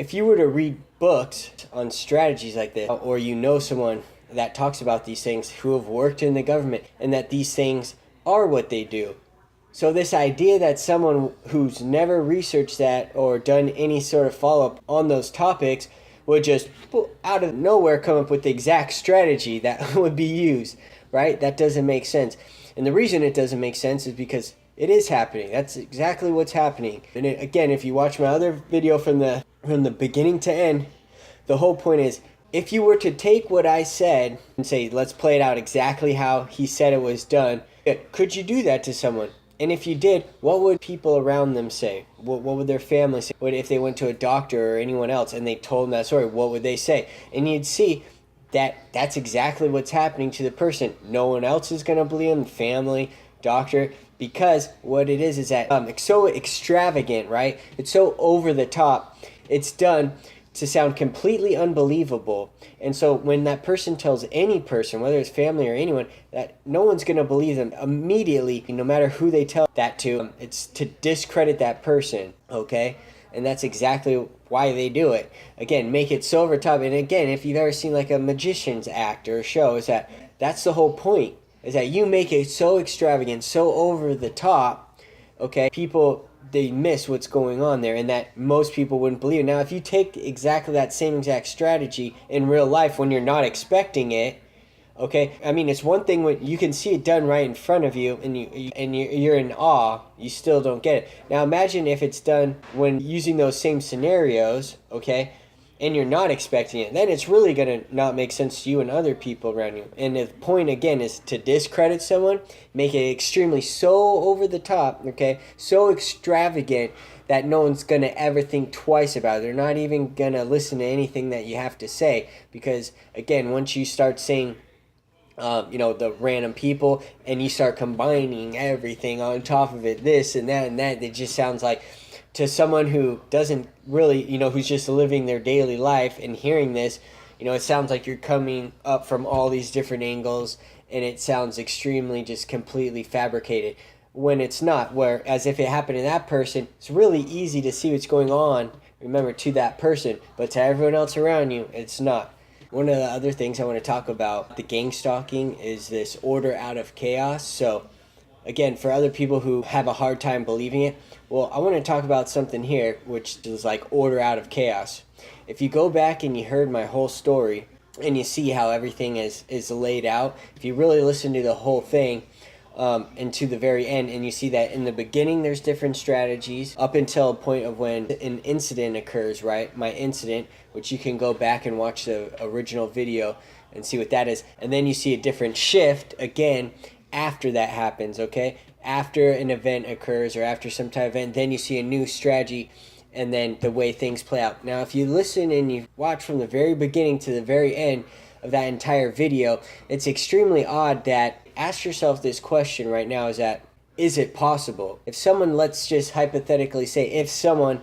if you were to read books on strategies like this, or you know someone that talks about these things who have worked in the government and that these things are what they do. So this idea that someone who's never researched that or done any sort of follow-up on those topics would just out of nowhere come up with the exact strategy that would be used, right? That doesn't make sense. And the reason it doesn't make sense is because it is happening. That's exactly what's happening. And again, if you watch my other video from the beginning to end, the whole point is, if you were to take what I said and say, let's play it out exactly how he said it was done, could you do that to someone? And if you did, what would people around them say? What would their family say? What if they went to a doctor or anyone else and they told them that story? What would they say? And you'd see that that's exactly what's happening to the person. No one else is going to believe them, family, doctor, because what it is that it's so extravagant, right? It's so over the top. It's done to sound completely unbelievable. And so when that person tells any person, whether it's family or anyone, that no one's going to believe them immediately, no matter who they tell that to, it's to discredit that person, okay? And that's exactly why they do it. Again, make it so over top. And again, if you've ever seen like a magician's act or a show, is that's the whole point, is that you make it so extravagant, so over the top, okay? People, they miss what's going on there, and that most people wouldn't believe it. Now, if you take exactly that same exact strategy in real life when you're not expecting it, okay, I mean, it's one thing when you can see it done right in front of you and you're in awe, you still don't get it. Now, imagine if it's done when using those same scenarios, okay, and you're not expecting it, then it's really going to not make sense to you and other people around you. And the point, again, is to discredit someone, make it extremely so over the top, okay, so extravagant that no one's going to ever think twice about it. They're not even going to listen to anything that you have to say, because, again, once you start saying, the random people, and you start combining everything on top of it, this and that, it just sounds like, to someone who doesn't really, who's just living their daily life and hearing this, it sounds like you're coming up from all these different angles, and it sounds extremely just completely fabricated, when it's not. Whereas if it happened to that person, it's really easy to see what's going on, remember, to that person, but to everyone else around you, it's not. One of the other things I want to talk about, the gang stalking, is this order out of chaos. So again, for other people who have a hard time believing it, well, I want to talk about something here, which is like order out of chaos. If you go back and you heard my whole story, and you see how everything is laid out, if you really listen to the whole thing, and to the very end, and you see that in the beginning there's different strategies up until a point of when an incident occurs, right? My incident, which you can go back and watch the original video and see what that is. And then you see a different shift again after that happens, okay? After an event occurs, or after some type of event, then you see a new strategy, and then the way things play out. Now, if you listen and you watch from the very beginning to the very end of that entire video, it's extremely odd that, ask yourself this question right now, is it possible? If someone, let's just hypothetically say, if someone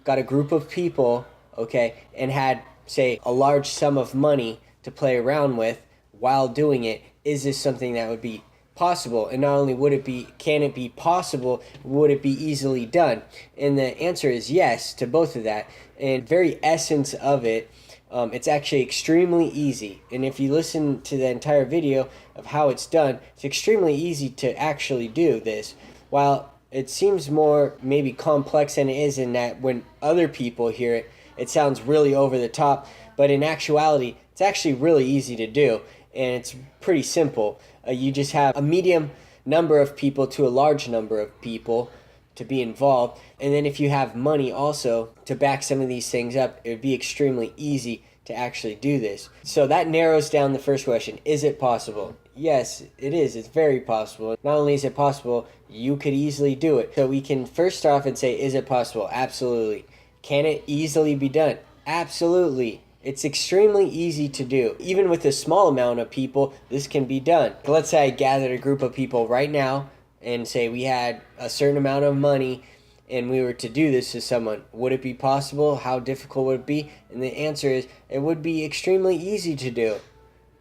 got a group of people, okay, and had, say, a large sum of money to play around with while doing it, is this something that would be possible? And not only can it be possible, would it be easily done? And the answer is yes to both of that. And very essence of it, it's actually extremely easy. And if you listen to the entire video of how it's done, it's extremely easy to actually do this. While it seems more maybe complex than it is, in that when other people hear it, it sounds really over the top. But in actuality, it's actually really easy to do. And it's pretty simple. You just have a medium number of people to a large number of people to be involved. And then if you have money also to back some of these things up, it would be extremely easy to actually do this. So that narrows down the first question. Is it possible? Yes, it is. It's very possible. Not only is it possible, you could easily do it. So we can first start off and say, is it possible? Absolutely. Can it easily be done? Absolutely. It's extremely easy to do. Even with a small amount of people, this can be done. Let's say I gathered a group of people right now and say we had a certain amount of money and we were to do this to someone. Would it be possible? How difficult would it be? And the answer is, it would be extremely easy to do.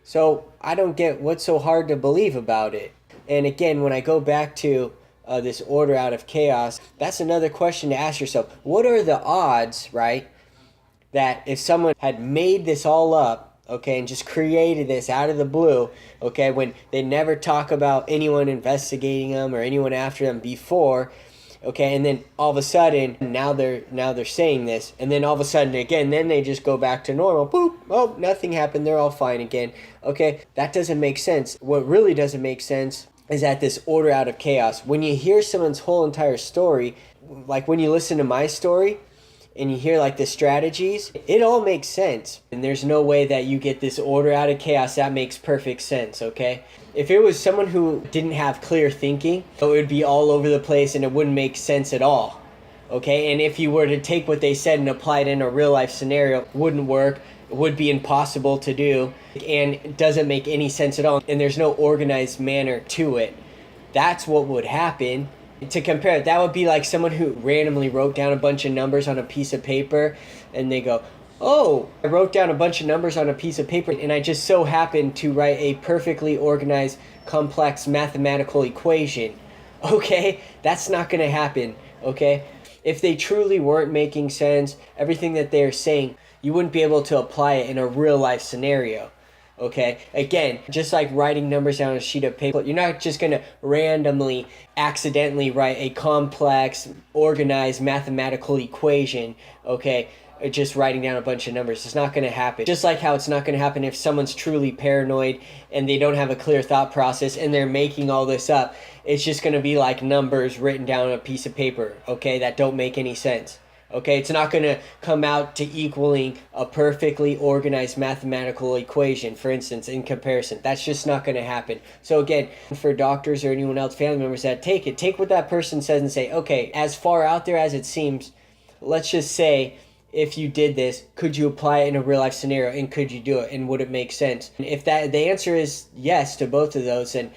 So I don't get what's so hard to believe about it. And again, when I go back to this order out of chaos, that's another question to ask yourself. What are the odds, right, that if someone had made this all up, okay, and just created this out of the blue, okay, when they never talk about anyone investigating them or anyone after them before, okay, and then all of a sudden now they're saying this, and then all of a sudden again, then they just go back to normal. Boop, oh, nothing happened, they're all fine again. Okay, that doesn't make sense. What really doesn't make sense is that this order out of chaos. When you hear someone's whole entire story, like when you listen to my story and you hear like the strategies, it all makes sense. And there's no way that you get this order out of chaos. That makes perfect sense, okay? If it was someone who didn't have clear thinking, it would be all over the place and it wouldn't make sense at all, okay? And if you were to take what they said and apply it in a real life scenario, it wouldn't work. It would be impossible to do, and it doesn't make any sense at all, and there's no organized manner to it. That's what would happen. To compare it, that would be like someone who randomly wrote down a bunch of numbers on a piece of paper, and they go, oh, I wrote down a bunch of numbers on a piece of paper, and I just so happened to write a perfectly organized, complex mathematical equation. Okay? That's not going to happen, okay? If they truly weren't making sense, everything that they're saying, you wouldn't be able to apply it in a real life scenario. Okay, again, just like writing numbers down on a sheet of paper, you're not just going to randomly, accidentally write a complex, organized mathematical equation, okay, just writing down a bunch of numbers. It's not going to happen. Just like how it's not going to happen if someone's truly paranoid and they don't have a clear thought process and they're making all this up. It's just going to be like numbers written down on a piece of paper, okay, that don't make any sense. Okay, it's not going to come out to equaling a perfectly organized mathematical equation, for instance, in comparison. That's just not going to happen. So again, for doctors or anyone else, family members that take what that person says and say, okay, as far out there as it seems, let's just say, if you did this, could you apply it in a real life scenario, and could you do it, and would it make sense? And if that the answer is yes to both of those, then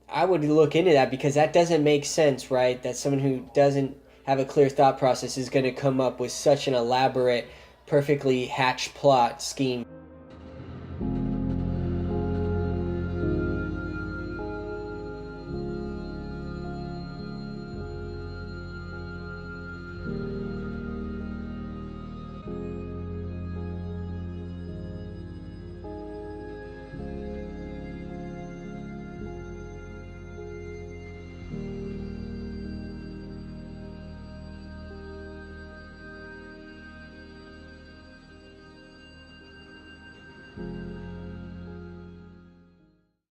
I would look into that, because that doesn't make sense, right? That someone who doesn't have a clear thought process is going to come up with such an elaborate, perfectly hatched plot scheme.